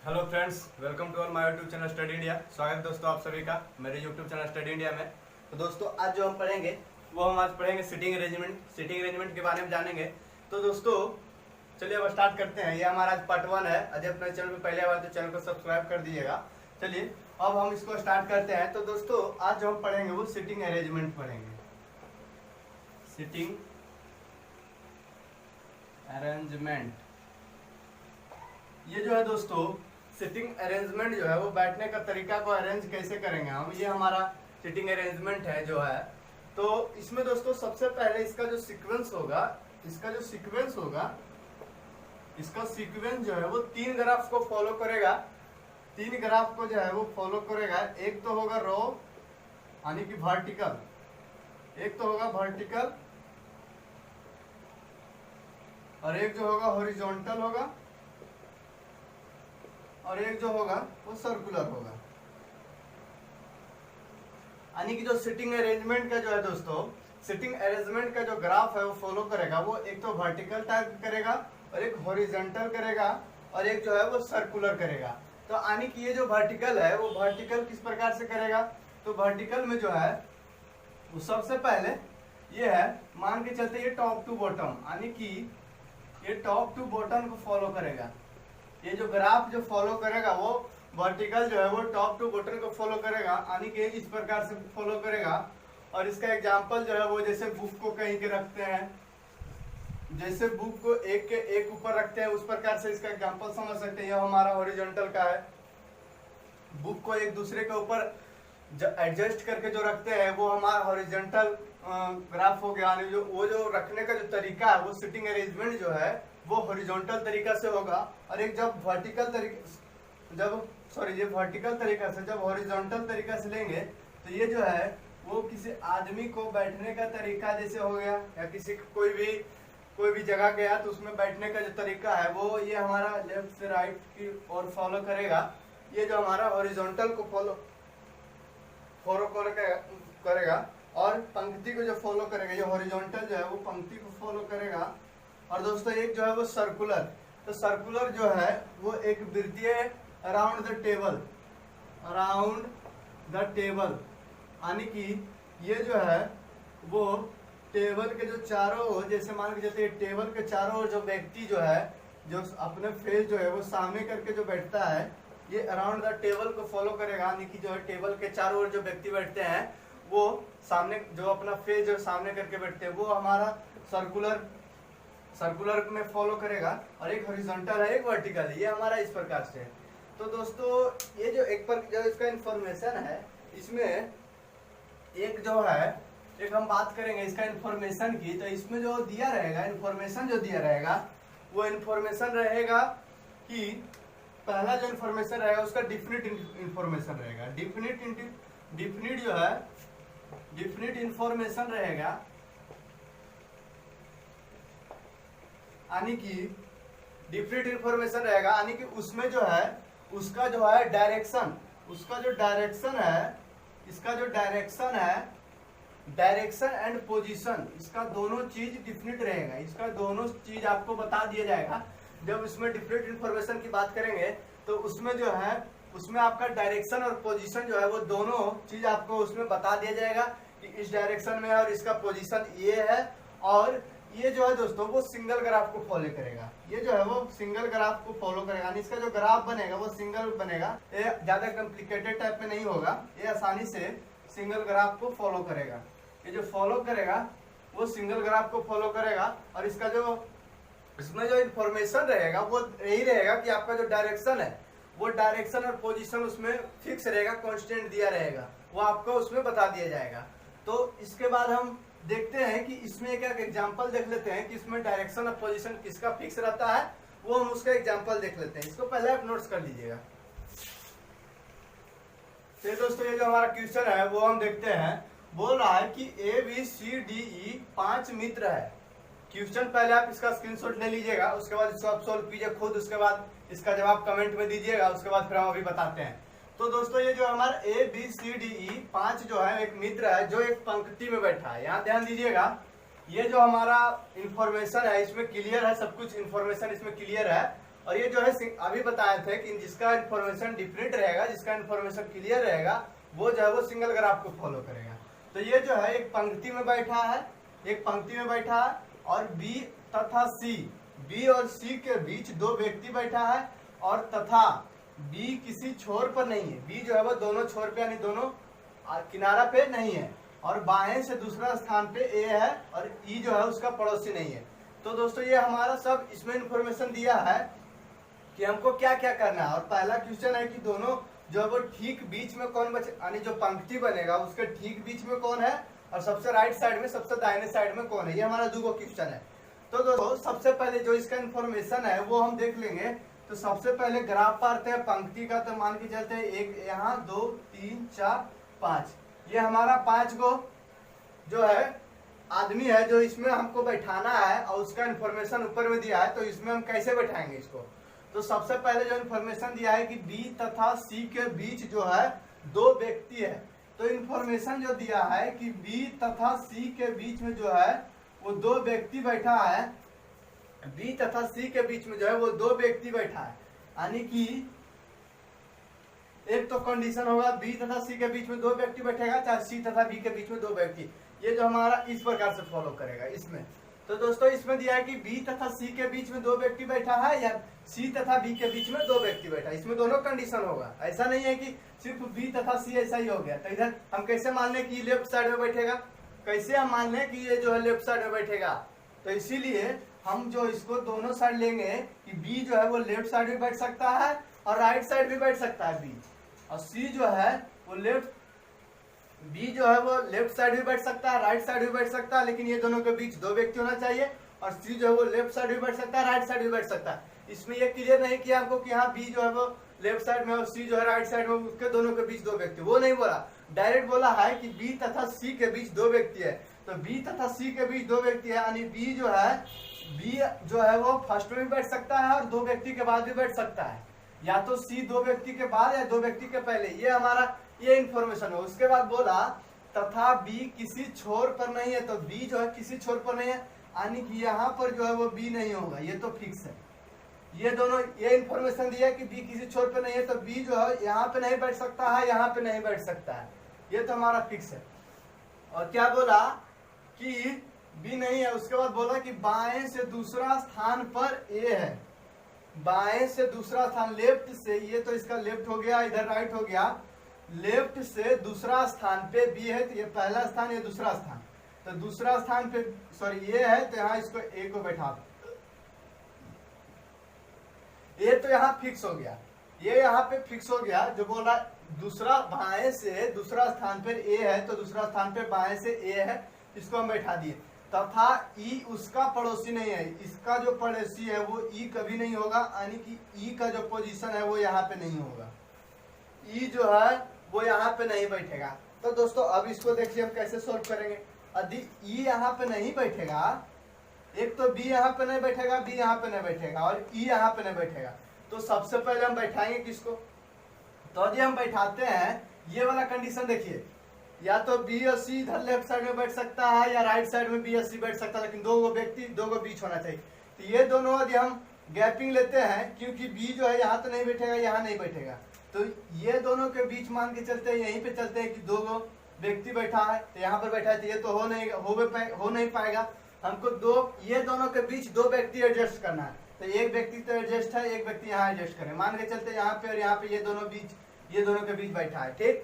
Hello friends, welcome to all my YouTube channel Study India. स्वागत है दोस्तों आप सभी का मेरे यूट्यूब चैनल स्टडी इंडिया में। तो दोस्तों आज जो हम पढ़ेंगे वो हम आज पढ़ेंगे सिटिंग अरेंजमेंट के बारे में जानेंगे। तो दोस्तों चलिए अब स्टार्ट करते हैं। ये हमारा आज पार्ट 1 है। अजय अपने चैनल पे पहले बार तो चैनल को सब्सक्राइब कर दीजिएगा। चलिए अब हम इसको स्टार्ट करते हैं। तो दोस्तों आज जो हम पढ़ेंगे वो सिटिंग अरेंजमेंट पढ़ेंगे। सिटिंग अरेंजमेंट ये जो है दोस्तों सिटिंग अरेंजमेंट जो है वो बैठने का तरीका को अरेंज कैसे करेंगे हम, ये हमारा सिटिंग अरेंजमेंट है जो है। तो इसमें दोस्तों सबसे पहले इसका जो सीक्वेंस होगा इसका सीक्वेंस जो है वो 3 ग्राफ को फॉलो करेगा। 3 ग्राफ को जो है वो फॉलो करेगा। एक तो होगा रो यानी कि वर्टिकल, एक तो होगा वर्टिकल और एक जो होगा हॉरिजॉन्टल होगा और एक जो होगा वो सर्कुलर होगा। यानी कि जो सिटिंग अरेंजमेंट का जो है दोस्तों, सिटिंग अरेंजमेंट का जो ग्राफ है वो फॉलो करेगा, वो एक तो वर्टिकल टाइप करेगा और एक हॉरिजॉन्टल करेगा और एक जो है वो सर्कुलर करेगा। तो यानी कि ये जो वर्टिकल है वो वर्टिकल किस प्रकार से करेगा, तो वर्टिकल में जो है वो सबसे पहले ये है, मान के चलते ये टॉप टू बॉटम, यानी कि ये टॉप टू बॉटम को फॉलो करेगा। ये जो ग्राफ जो फॉलो करेगा वो वर्टिकल जो है वो टॉप टू बॉटम को फॉलो करेगा, यानी कि इस प्रकार से फॉलो करेगा। और इसका एग्जांपल जो है वो जैसे बुक को कहीं के रखते हैं, जैसे बुक को एक के एक ऊपर रखते हैं उस प्रकार से इसका एग्जांपल समझ सकते हैं। यह हमारा हॉरिजॉन्टल का है। बुक को एक दूसरे के ऊपर एडजस्ट करके जो रखते हैं वो हमारा हॉरिजॉन्टल ग्राफ हो गया। यानी जो वो जो रखने का जो तरीका है वो सिटिंग अरेंजमेंट जो है वो हॉरिजॉन्टल तरीका से होगा। और एक जब वर्टिकल तरीका से जब हॉरिजॉन्टल तरीका से लेंगे तो ये जो है वो किसी आदमी को बैठने का तरीका जैसे हो गया, या किसी कोई भी जगह गया तो उसमें बैठने का जो तरीका है वो ये हमारा लेफ्ट से राइट की ओर फॉलो करेगा। ये जो हमारा हॉरिजॉन्टल को फॉलो करेगा और पंक्ति को जो फॉलो करेगा, ये हॉरिजॉन्टल जो है वो पंक्ति को फॉलो करेगा। और दोस्तों एक जो है वो सर्कुलर, तो सर्कुलर जो है वो एक वृत्तीय अराउंड द टेबल, यानी कि ये जो है वो टेबल के जो चारों ओर, जैसे मान के चलते टेबल के चारों ओर जो व्यक्ति जो है जो अपने फेस जो है वो सामने करके जो बैठता है, ये अराउंड द टेबल को फॉलो करेगा। यानी कि जो है टेबल के चारों ओर जो व्यक्ति बैठते हैं वो सामने जो अपना फेस जो सामने करके बैठते हैं वो हमारा सर्कुलर में फॉलो करेगा। और एक हॉरिजॉन्टल है, एक वर्टिकल है, ये हमारा इस प्रकार से। तो दोस्तों ये जो जो इसका इंफॉर्मेशन है, इसमें एक जो है एक हम बात करेंगे इसका इंफॉर्मेशन की। तो इसमें जो दिया रहेगा इंफॉर्मेशन जो दिया रहेगा वो इंफॉर्मेशन रहेगा कि पहला जो इंफॉर्मेशन रहेगा उसका डिफिनिट इंफॉर्मेशन रहेगा। डिफिनिट इंफॉर्मेशन रहेगा, यानी कि डिफरेंट इंफॉर्मेशन रहेगा, यानी कि उसमें जो है उसका जो है डायरेक्शन, इसका जो डायरेक्शन एंड पोजीशन, इसका दोनों चीज डिफिनिट रहेगा। इसका दोनों चीज आपको बता दिया जाएगा। जब इसमें डिफरेंट इंफॉर्मेशन की बात करेंगे तो उसमें जो है उसमें आपका डायरेक्शन और पोजीशन जो है वो दोनों चीज आपको उसमें बता दिया जाएगा कि इस डायरेक्शन में है और इसका पोजीशन ये है। और ये जो है दोस्तों वो सिंगल ग्राफ को फॉलो करेगा। ये जो है वो सिंगल ग्राफ को फॉलो करेगा, यानी इसका जो ग्राफ बनेगा वो सिंगल बनेगा। ये ज्यादा कॉम्प्लिकेटेड टाइप में नहीं होगा, ये आसानी से सिंगल ग्राफ को फॉलो करेगा। ये जो फॉलो करेगा वो सिंगल ग्राफ को फॉलो करेगा। और इसका जो इसमें जो इंफॉर्मेशन रहेगा वो यही रहेगा कि आपका जो डायरेक्शन है वो डायरेक्शन और पोजीशन उसमें फिक्स रहेगा, कांस्टेंट दिया रहेगा, वो आपको उसमें बता दिया जाएगा। तो इसके बाद हम देखते हैं कि इसमें एक एग्जांपल देख लेते हैं कि इसमें डायरेक्शन और पोजीशन किसका फिक्स रहता है, वो हम उसका एग्जांपल देख लेते हैं। इसको पहले आप नोट्स कर लीजिएगा। तो दोस्तों ये जो हमारा क्वेश्चन है वो हम देखते हैं। बोल रहा है कि ABCDE 5 मित्र है। क्वेश्चन पहले आप इसका स्क्रीनशॉट ले लीजिएगा, उसके बाद इसको आप सॉल्व कीजिए खुद, उसके बाद इसका जवाब कमेंट में दीजिएगा, उसके बाद फिर हम अभी बताते हैं। तो दोस्तों ये जो हमारा ABCDE 5 जो है एक मित्र है जो एक पंक्ति में बैठा है। यहाँ ध्यान दीजिएगा, ये जो हमारा इंफॉर्मेशन है इसमें क्लियर है, सब कुछ इंफॉर्मेशन इसमें क्लियर है। और ये जो है अभी बताए थे कि जिसका इन्फॉर्मेशन डिफरेंट रहेगा, जिसका इन्फॉर्मेशन क्लियर रहेगा, वो जो है वो सिंगल ग्राफ को फॉलो करेगा। तो ये जो है एक पंक्ति में बैठा है, एक पंक्ति में बैठा है, और बी तथा सी, बी और सी के बीच दो व्यक्ति बैठा है, और तथा बी किसी छोर पर नहीं है, बी जो है वो दोनों छोर पे यानी दोनों किनारा पे नहीं है, और बाएं से दूसरा स्थान पे ए है, और ई जो है उसका पड़ोसी नहीं है। तो दोस्तों ये हमारा सब इसमें इंफॉर्मेशन दिया है कि हमको क्या क्या करना है। और पहला क्वेश्चन है कि दोनों जो है वो ठीक बीच में कौन बचे, यानी जो पंक्ति बनेगा उसके ठीक बीच में कौन है, और सबसे राइट साइड में सबसे दाहिने साइड में कौन है। ये हमारा दो क्वेश्चन है। तो दोस्तों सबसे पहले जो इसका इन्फॉर्मेशन है वो हम देख लेंगे। तो सबसे पहले ग्राफ पाते हैं पंक्ति का। तो मान के चलते हैं एक यहाँ 2 3 4 5, ये हमारा 5 गो जो है आदमी है जो इसमें हमको बैठाना है, और उसका इन्फॉर्मेशन ऊपर में दिया है। तो इसमें हम कैसे बैठाएंगे इसको। तो सबसे पहले जो इन्फॉर्मेशन दिया है कि बी तथा सी के बीच जो है दो व्यक्ति है। तो इन्फॉर्मेशन जो दिया है कि बी तथा सी के बीच में जो है वो दो व्यक्ति बैठा है, बी तथा सी के बीच में जो है वो दो व्यक्ति बैठा है, यानी कि एक तो कंडीशन होगा बी तथा सी के बीच में दो व्यक्ति बैठेगा, चाहे सी तथा बी के बीच में दो व्यक्ति। ये जो हमारा इस प्रकार से फॉलो करेगा इसमें। तो दोस्तों इसमें दिया है कि बी तथा सी के बीच में दो व्यक्ति बैठा है, या सी तथा बी के बीच में दो व्यक्ति बैठा है। इसमें दोनों कंडीशन होगा, ऐसा नहीं है कि सिर्फ बी तथा सी ऐसा ही हो गया। तो इधर हम कैसे मान लें कि लेफ्ट साइड में बैठेगा, कैसे हम मान लें कि ये जो है लेफ्ट साइड में बैठेगा। तो इसीलिए हम जो इसको दोनों साइड लेंगे कि बी जो है वो लेफ्ट साइड भी बैठ सकता है और राइट साइड भी बैठ सकता है बी, और सी जो है वो बी जो है वो लेफ्ट साइड भी बैठ सकता है, राइट साइड भी बैठ सकता है, लेकिन ये दोनों के बीच दो व्यक्ति होना चाहिए। और सी जो है वो लेफ्ट साइड भी बैठ सकता है, राइट साइड भी बैठ सकता है। इसमें ये क्लियर नहीं किया हमको कि हाँ बी जो है वो लेफ्ट साइड में और सी जो है राइट साइड में, उसके दोनों के बीच दो व्यक्ति, वो नहीं बोला। डायरेक्ट बोला है कि बी तथा सी के बीच दो व्यक्ति है। तो बी तथा सी के बीच दो व्यक्ति है, यानी बी जो है वो फर्स्ट में भी बैठ सकता है और दो व्यक्ति के बाद भी बैठ सकता है, या तो सी दो व्यक्ति के बाद या दो व्यक्ति के पहले। ये हमारा ये इन्फॉर्मेशन है। उसके बाद बोला तथा बी किसी छोर पर नहीं है। तो बी जो है किसी छोर पर नहीं है, यानी कि यहाँ पर जो है वो बी नहीं होगा, ये तो फिक्स है। ये दोनों ये इन्फॉर्मेशन दिया कि बी किसी छोर पर नहीं है, तो बी जो है यहाँ पे नहीं बैठ सकता है, यहाँ पे नहीं बैठ सकता है, ये तो हमारा फिक्स है। और क्या बोला कि बी नहीं है। उसके बाद बोला कि बाएं से दूसरा स्थान पर ए है, बाएं से दूसरा स्थान, लेफ्ट से, ये तो इसका लेफ्ट हो गया, इधर राइट हो गया, लेफ्ट से दूसरा स्थान पे बी है। तो ये पहला स्थान, ये दूसरा स्थान। तो दूसरा स्थान पे सॉरी ये है, तो यहाँ इसको ए को बैठा दो। ये तो यहाँ फिक्स हो गया, ये यहाँ पे फिक्स हो गया। जो बोला दूसरा बाएं से दूसरा स्थान पर ए है, तो दूसरा स्थान पे बाएं से ए है, इसको हम बैठा दिए। तथा ई उसका पड़ोसी नहीं है, इसका जो पड़ोसी है वो ई कभी नहीं होगा, यानी कि ई का जो पोजीशन है वो यहाँ पे नहीं होगा, ई जो है वो यहाँ पे नहीं बैठेगा। तो दोस्तों अब इसको देखिए हम कैसे सोल्व करेंगे। यदि ई यहाँ पे नहीं बैठेगा, एक तो बी यहाँ पे नहीं बैठेगा, बी यहाँ पे नहीं बैठेगा, और ई यहाँ पे नहीं बैठेगा, तो सबसे पहले हम बैठाएंगे किसको। तो यदि हम बैठाते हैं, ये वाला कंडीशन देखिए, या तो बी और सी इधर लेफ्ट साइड में बैठ सकता है, या राइट साइड में बी और सी बैठ सकता है, लेकिन दो गो व्यक्ति दो गो बीच होना चाहिए। तो ये दोनों यदि हम गैपिंग लेते हैं, क्योंकि बी जो है यहाँ तो नहीं बैठेगा, यहाँ नहीं बैठेगा, तो ये दोनों के बीच मान के चलते हैं, यहीं पे चलते हैं कि दो गो व्यक्ति बैठा है, तो यहाँ पर बैठा है, तो ये तो हो नहीं पाएगा। हमको ये दोनों के बीच दो व्यक्ति एडजस्ट करना है। तो एक व्यक्ति तो एडजस्ट है, एक व्यक्ति यहाँ एडजस्ट करें, मान के चलते यहाँ पे और यहाँ पे ये दोनों के बीच बैठा है, ठीक।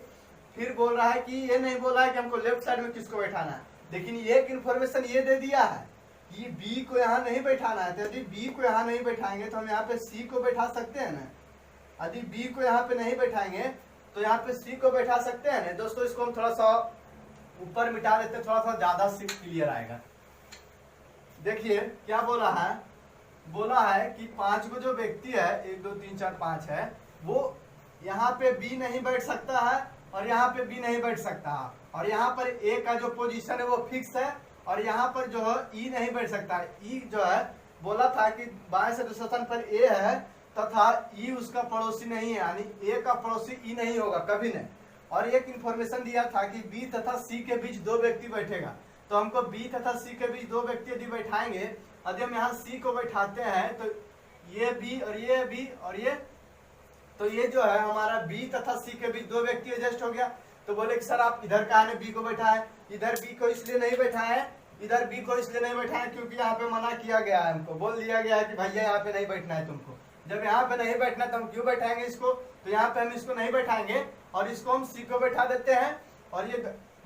फिर बोल रहा है कि ये नहीं बोला है कि हमको लेफ्ट साइड में किसको बैठाना है, लेकिन एक इन्फॉर्मेशन ये दे दिया है कि बी को यहाँ नहीं बैठाना है। तो यदि बी को यहाँ नहीं बैठाएंगे तो हम यहाँ पे सी को बैठा सकते हैं ना। यदि बी को यहाँ पे नहीं बैठाएंगे तो यहाँ पे सी को बैठा सकते हैं ना। दोस्तों इसको हम थोड़ा सा ऊपर मिटा देते हैं, थोड़ा सा ज्यादा क्लियर आएगा। देखिए क्या बोला है कि 5 को जो व्यक्ति है, 1 2 3 4 5 है, वो यहाँ पे बी नहीं बैठ सकता है और यहाँ पे बी नहीं बैठ सकता है, और यहाँ पर ए का जो पोजीशन है वो फिक्स है, और यहाँ पर जो है ई नहीं बैठ सकता है। ई जो है बोला था कि बाएं से दूसरे स्थान पर ए है तथा ई उसका पड़ोसी नहीं है, यानी ए का पड़ोसी ई नहीं होगा कभी नहीं। और एक इंफॉर्मेशन दिया था कि बी तथा सी के बीच दो व्यक्ति बैठेगा। तो हमको बी तथा सी के बीच दो व्यक्ति यदि बैठाएंगे, यदि हम यहाँ सी को बैठाते हैं तो ये बी और ये बी और ये, तो ये जो है हमारा बी तथा सी के बीच दो व्यक्ति एडजस्ट हो गया। तो बोले कि सर आप इधर कहा बी को बैठा है, इधर बी को इसलिए नहीं बैठा है, इधर बी को इसलिए नहीं बैठा है क्योंकि यहाँ पे मना किया गया है, हमको बोल दिया गया है कि भैया यहाँ पे नहीं बैठना है तुमको। जब यहाँ पे नहीं बैठना तो हम क्यों बैठाएंगे इसको, तो यहाँ पे हम इसको नहीं बैठाएंगे और इसको हम सी को बैठा देते हैं। और ये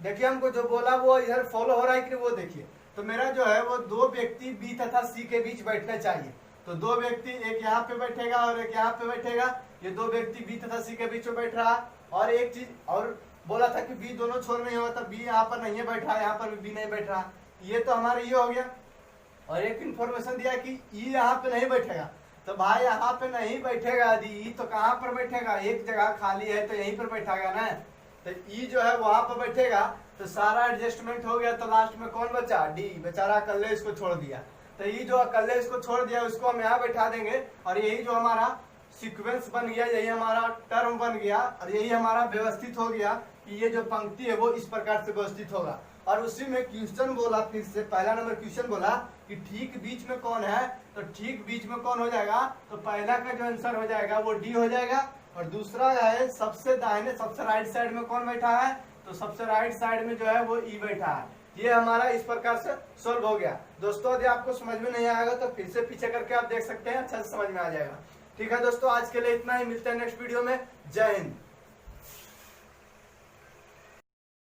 देखिए हमको जो बोला वो इधर फॉलो हो रहा है कि वो देखिए। तो मेरा जो है वो दो व्यक्ति बी तथा सी के बीच बैठना चाहिए। तो दो व्यक्ति, एक यहाँ पे बैठेगा और एक यहाँ पे बैठेगा, ये दो व्यक्ति बी तथा सी के बीच में बैठ रहा। और एक चीज और बोला था कि बी दोनों छोर नहीं होगा, तो बी यहाँ पर नहीं बैठ रहा, यहाँ पर भी बी नहीं बैठ रहा, ये तो हमारा ये हो गया। और एक इन्फॉर्मेशन दिया कि ई यहाँ पे नहीं बैठेगा, तो भाई यहाँ पे नहीं बैठेगा यदि ई तो कहाँ पर बैठेगा, एक जगह खाली है तो यहीं पर बैठेगा ना। तो ई जो है वहां पर बैठेगा, तो सारा एडजस्टमेंट हो गया। तो लास्ट में कौन बचा, डी, बेचारा अकेले इसको छोड़ दिया। तो ये जो अकेले इसको छोड़ दिया उसको हम यहाँ बैठा देंगे और यही जो हमारा सीक्वेंस बन गया, यही हमारा टर्म बन गया और यही हमारा व्यवस्थित हो गया कि ये जो पंक्ति है वो इस प्रकार से व्यवस्थित होगा। और उसी में क्वेश्चन बोला, फिर से पहला नंबर क्वेश्चन बोला कि ठीक बीच में कौन है, तो ठीक बीच में कौन हो जाएगा, तो पहला का जो आंसर हो जाएगा वो डी हो जाएगा। और दूसरा है सबसे दाहिने सबसे राइट साइड में कौन बैठा है, तो सबसे राइट साइड में जो है वो ई बैठा है। ये हमारा इस प्रकार से सोल्व हो गया। दोस्तों यदि आपको समझ में नहीं आएगा तो फिर से पीछे करके आप देख सकते हैं, अच्छा से समझ में आ जाएगा। ठीक है दोस्तों, आज के लिए इतना ही, मिलते हैं नेक्स्ट वीडियो में। जय हिंद।